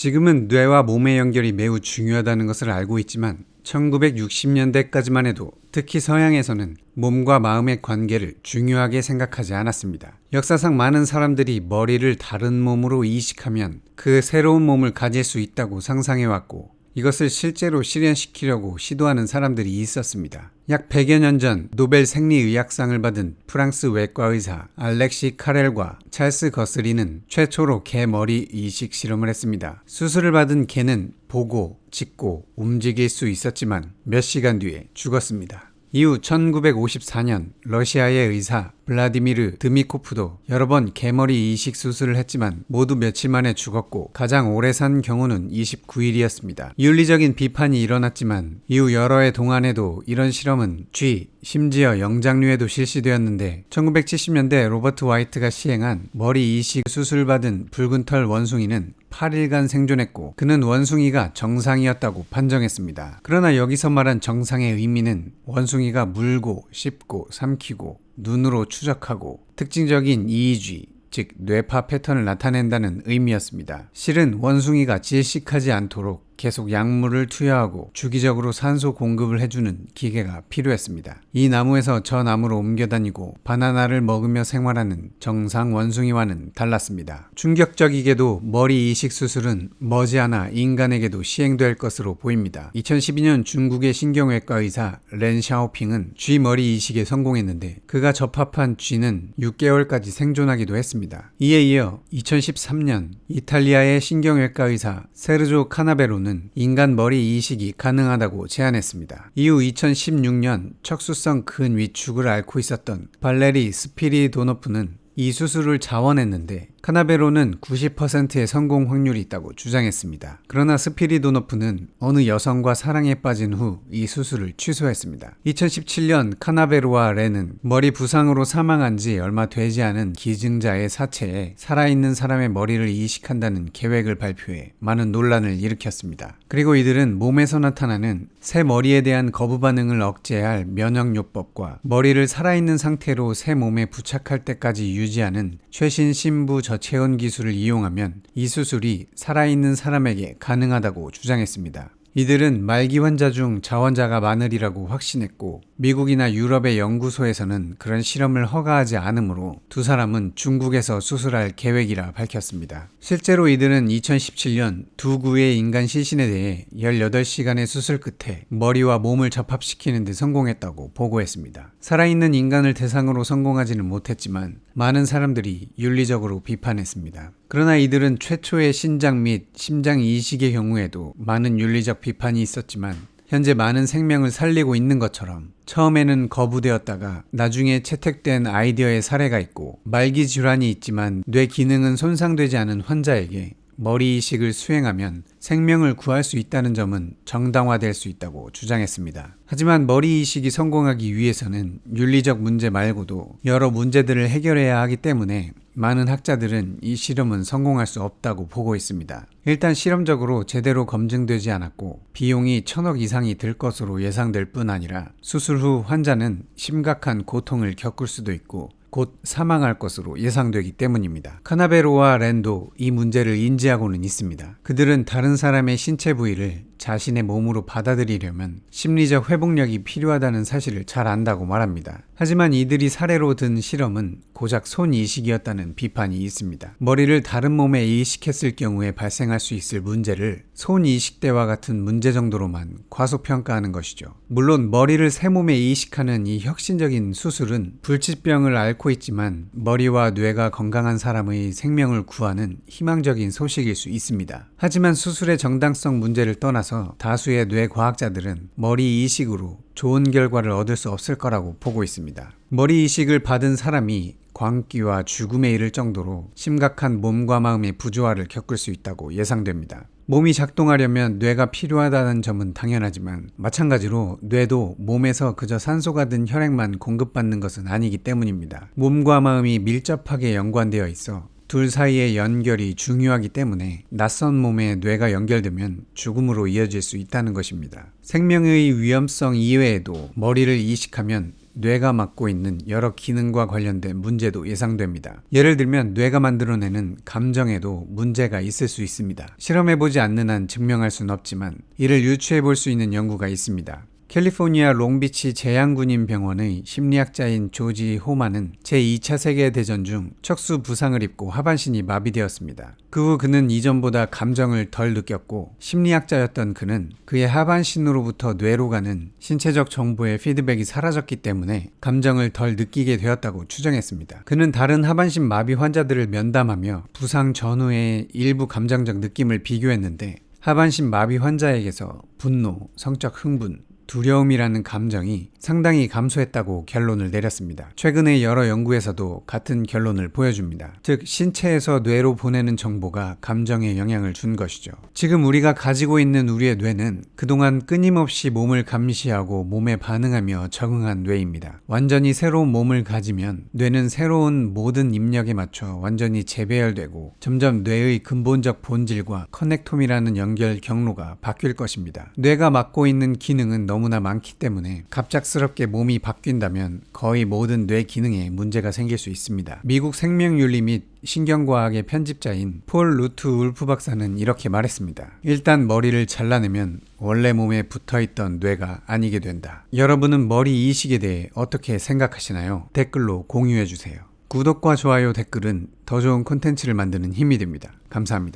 지금은 뇌와 몸의 연결이 매우 중요하다는 것을 알고 있지만 1960년대까지만 해도 특히 서양에서는 몸과 마음의 관계를 중요하게 생각하지 않았습니다. 역사상 많은 사람들이 머리를 다른 몸으로 이식하면 그 새로운 몸을 가질 수 있다고 상상해왔고 이것을 실제로 실현시키려고 시도하는 사람들이 있었습니다. 약 100여 년 전 노벨 생리의학상을 받은 프랑스 외과의사 알렉시 카렐과 찰스 거스리는 최초로 개 머리 이식 실험을 했습니다. 수술을 받은 개는 보고, 짖고, 움직일 수 있었지만 몇 시간 뒤에 죽었습니다. 이후 1954년 러시아의 의사 블라디미르 드미코프도 여러 번 개머리 이식 수술을 했지만 모두 며칠 만에 죽었고 가장 오래 산 경우는 29일이었습니다. 윤리적인 비판이 일어났지만 이후 여러 해 동안에도 이런 실험은 쥐, 심지어 영장류에도 실시되었는데 1970년대 로버트 화이트가 시행한 머리 이식 수술을 받은 붉은 털 원숭이는 8일간 생존했고 그는 원숭이가 정상이었다고 판정했습니다. 그러나 여기서 말한 정상의 의미는 원숭이가 물고 씹고 삼키고 눈으로 추적하고 특징적인 이의쥐, 즉 뇌파 패턴을 나타낸다는 의미였습니다. 실은 원숭이가 질식하지 않도록 계속 약물을 투여하고 주기적으로 산소 공급을 해주는 기계가 필요했습니다. 이 나무에서 저 나무로 옮겨 다니고 바나나를 먹으며 생활하는 정상 원숭이와는 달랐습니다. 충격적이게도 머리 이식 수술은 머지않아 인간에게도 시행될 것으로 보입니다. 2012년 중국의 신경외과 의사 렌 샤오핑은 쥐 머리 이식에 성공했는데 그가 접합한 쥐는 6개월까지 생존하기도 했습니다. 이에 이어 2013년 이탈리아의 신경외과 의사 세르조 카나베로는 인간 머리 이식이 가능하다고 제안했습니다. 이후 2016년 척수성 근위축을 앓고 있었던 발레리 스피리도노프는 이 수술을 자원했는데 카나베로는 90%의 성공 확률이 있다고 주장했습니다. 그러나 스피리도노프는 어느 여성과 사랑에 빠진 후 이 수술을 취소했습니다. 2017년 카나베로와 렌은 머리 부상으로 사망한 지 얼마 되지 않은 기증자의 사체에 살아있는 사람의 머리를 이식한다는 계획을 발표해 많은 논란을 일으켰습니다. 그리고 이들은 몸에서 나타나는 새 머리에 대한 거부 반응을 억제할 면역요법과 머리를 살아있는 상태로 새 몸에 부착할 때까지 유지하는 최신 신부 저체온 기술을 이용하면 이 수술이 살아있는 사람에게 가능하다고 주장했습니다. 이들은 말기 환자 중 자원자가 많으리라고 확신했고 미국이나 유럽의 연구소에서는 그런 실험을 허가하지 않으므로 두 사람은 중국에서 수술할 계획이라 밝혔습니다. 실제로 이들은 2017년 두 구의 인간 시신에 대해 18시간의 수술 끝에 머리와 몸을 접합시키는 데 성공했다고 보고했습니다. 살아있는 인간을 대상으로 성공하지는 못했지만 많은 사람들이 윤리적으로 비판했습니다. 그러나 이들은 최초의 신장 및 심장 이식의 경우에도 많은 윤리적 비판이 있었지만 현재 많은 생명을 살리고 있는 것처럼 처음에는 거부되었다가 나중에 채택된 아이디어의 사례가 있고 말기 질환이 있지만 뇌 기능은 손상되지 않은 환자에게 머리 이식을 수행하면 생명을 구할 수 있다는 점은 정당화될 수 있다고 주장했습니다. 하지만 머리 이식이 성공하기 위해서는 윤리적 문제 말고도 여러 문제들을 해결해야 하기 때문에 많은 학자들은 이 실험은 성공할 수 없다고 보고 있습니다. 일단 실험적으로 제대로 검증되지 않았고 비용이 1,000억 이상이 들 것으로 예상될 뿐 아니라 수술 후 환자는 심각한 고통을 겪을 수도 있고 곧 사망할 것으로 예상되기 때문입니다. 카나베로와 렌도 이 문제를 인지하고는 있습니다. 그들은 다른 사람의 신체 부위를 자신의 몸으로 받아들이려면 심리적 회복력이 필요하다는 사실을 잘 안다고 말합니다. 하지만 이들이 사례로 든 실험은 고작 손 이식이었다는 비판이 있습니다. 머리를 다른 몸에 이식했을 경우에 발생할 수 있을 문제를 손 이식 때와 같은 문제 정도로만 과소평가하는 것이죠. 물론 머리를 새 몸에 이식하는 이 혁신적인 수술은 불치병을 앓고 있지만 머리와 뇌가 건강한 사람의 생명을 구하는 희망적인 소식일 수 있습니다. 하지만 수술의 정당성 문제를 떠나서 다수의 뇌과학자들은 머리 이식으로 좋은 결과를 얻을 수 없을 거라고 보고 있습니다. 머리 이식을 받은 사람이 광기와 죽음에 이를 정도로 심각한 몸과 마음의 부조화를 겪을 수 있다고 예상됩니다. 몸이 작동하려면 뇌가 필요하다는 점은 당연하지만 마찬가지로 뇌도 몸에서 그저 산소가 든 혈액만 공급받는 것은 아니기 때문입니다. 몸과 마음이 밀접하게 연관되어 있어 둘 사이의 연결이 중요하기 때문에 낯선 몸에 뇌가 연결되면 죽음으로 이어질 수 있다는 것입니다. 생명의 위험성 이외에도 머리를 이식하면 뇌가 맡고 있는 여러 기능과 관련된 문제도 예상됩니다. 예를 들면 뇌가 만들어내는 감정에도 문제가 있을 수 있습니다. 실험해보지 않는 한 증명할 수는 없지만 이를 유추해볼 수 있는 연구가 있습니다. 캘리포니아 롱비치 재향군인병원의 심리학자인 조지 호만은 제2차 세계대전 중 척수 부상을 입고 하반신이 마비되었습니다. 그 후 그는 이전보다 감정을 덜 느꼈고, 심리학자였던 그는 그의 하반신으로부터 뇌로 가는 신체적 정보의 피드백이 사라졌기 때문에 감정을 덜 느끼게 되었다고 추정했습니다. 그는 다른 하반신 마비 환자들을 면담하며 부상 전후의 일부 감정적 느낌을 비교했는데, 하반신 마비 환자에게서 분노, 성적 흥분, 두려움이라는 감정이 상당히 감소했다고 결론을 내렸습니다. 최근의 여러 연구에서도 같은 결론을 보여줍니다. 즉, 신체에서 뇌로 보내는 정보가 감정에 영향을 준 것이죠. 지금 우리가 가지고 있는 우리의 뇌는 그동안 끊임없이 몸을 감시하고 몸에 반응하며 적응한 뇌입니다. 완전히 새로운 몸을 가지면 뇌는 새로운 모든 입력에 맞춰 완전히 재배열되고 점점 뇌의 근본적 본질과 커넥톰이라는 연결 경로가 바뀔 것입니다. 뇌가 맡고 있는 기능은 너무나 많기 때문에 갑작스럽게 몸이 바뀐다면 거의 모든 뇌 기능에 문제가 생길 수 있습니다. 미국 생명윤리 및 신경과학의 편집자인 폴 루트 울프 박사는 이렇게 말했습니다. 일단 머리를 잘라내면 원래 몸에 붙어있던 뇌가 아니게 된다. 여러분은 머리 이식에 대해 어떻게 생각하시나요? 댓글로 공유해주세요. 구독과 좋아요, 댓글은 더 좋은 콘텐츠를 만드는 힘이 됩니다. 감사합니다.